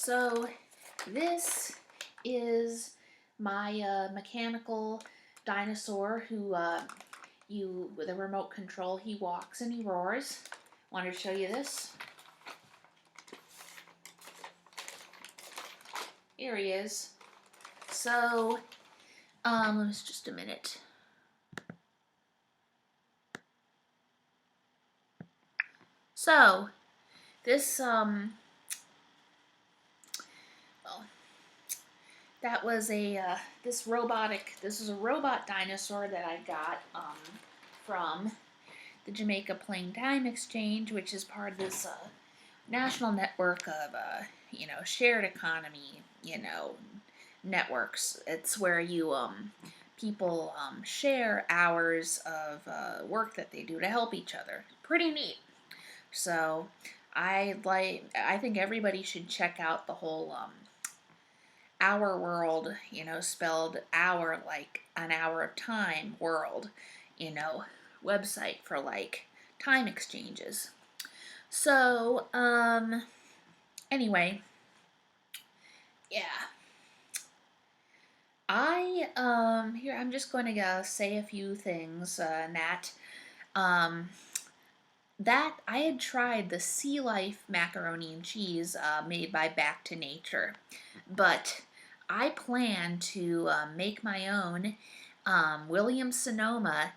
So this is my mechanical dinosaur who you with a remote control, he walks and he roars. Wanted to show you this. Here he is. So it's just a minute. So this well, that was this is a robot dinosaur that I got from the Jamaica Plain Time Exchange, which is part of this national network of shared economy networks. It's where you people share hours of work that they do to help each other. Pretty neat. So I think everybody should check out the whole Our World, spelled hour like an hour of time world, website for like time exchanges. So, anyway, yeah. I'm just going to say a few things, um, that I had tried the Sea Life macaroni and cheese made by Back to Nature, but I plan to make my own. William Sonoma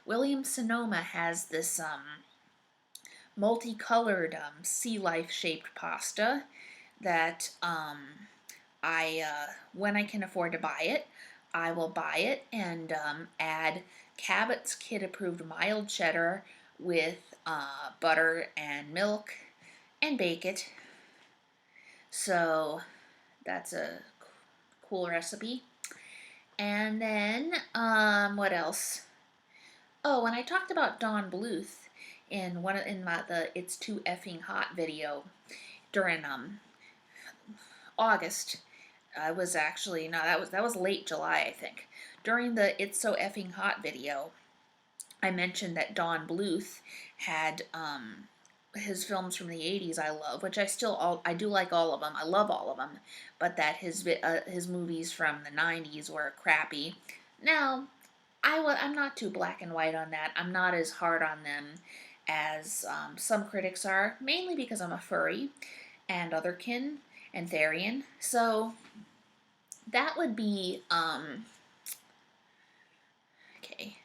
William Sonoma has this multicolored sea life shaped pasta that when I can afford to buy it, I will buy it and add Cabot's Kid approved mild cheddar with butter and milk and bake it. So that's a cool recipe. And then what else? Oh, and I talked about Don Bluth in the "It's Too Effing Hot" video during August. I was actually no, that was late July, I think. During the "It's So Effing Hot" video, I mentioned that Don Bluth had his films from the 80s I love, which I do like all of them. I love all of them, but that his movies from the 90s were crappy. Now, I'm not too black and white on that. I'm not as hard on them as some critics are, mainly because I'm a furry and otherkin and Therian. So that would be okay.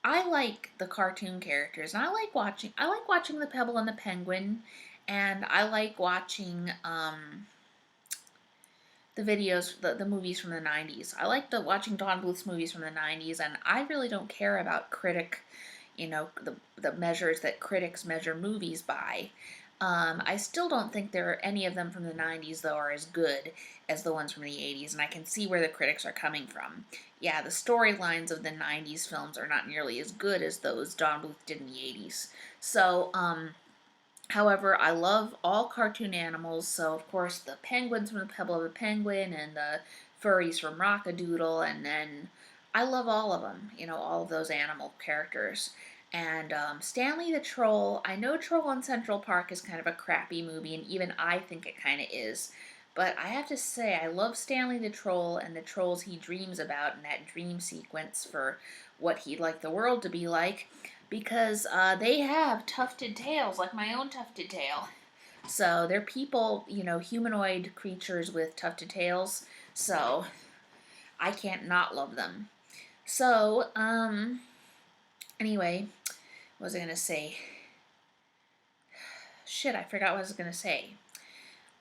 I like the cartoon characters, and I like watching the Pebble and the Penguin, and I like watching the videos, the movies from the 90s. I like watching Don Bluth's movies from the 90s, and I really don't care about the measures that critics measure movies by. I still don't think any of them from the 90s, though, are as good as the ones from the 80s, and I can see where the critics are coming from. Yeah, the storylines of the 90s films are not nearly as good as those Don Bluth did in the 80s. So, however, I love all cartoon animals, so of course the penguins from the Pebble of the Penguin and the furries from Rockadoodle, and then I love all of them, all of those animal characters. And Stanley the Troll, I know Troll in Central Park is kind of a crappy movie, and even I think it kind of is. But I have to say, I love Stanley the Troll and the trolls he dreams about in that dream sequence for what he'd like the world to be like, because they have tufted tails, like my own tufted tail. So they're people, humanoid creatures with tufted tails. So I can't not love them. So, anyway, what was I going to say? Shit, I forgot what I was going to say.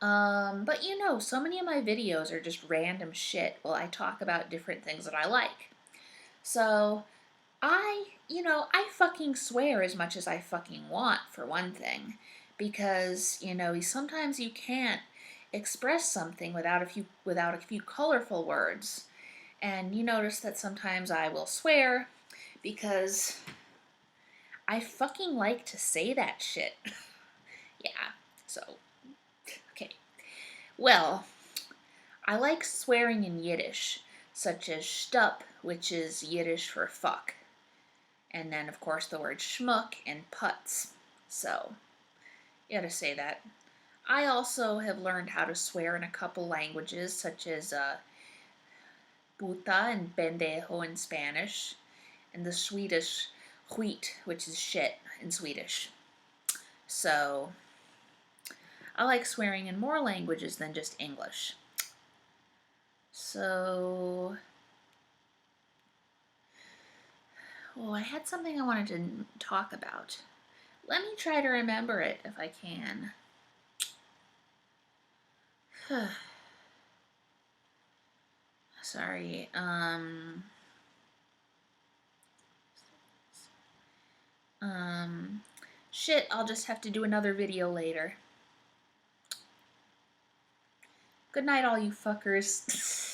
But so many of my videos are just random shit while I talk about different things that I like. So, I fucking swear as much as I fucking want, for one thing. Because, sometimes you can't express something without a few colorful words. And you notice that sometimes I will swear because I fucking like to say that shit. Yeah, so, okay. Well, I like swearing in Yiddish, such as shtup, which is Yiddish for fuck. And then, of course, the word schmuck and putz. So, you gotta say that. I also have learned how to swear in a couple languages, such as puta and pendejo in Spanish, and the Swedish skit, which is shit in Swedish. So, I like swearing in more languages than just English. So, well, I had something I wanted to talk about. Let me try to remember it if I can. Sorry. Shit, I'll just have to do another video later. Good night, all you fuckers.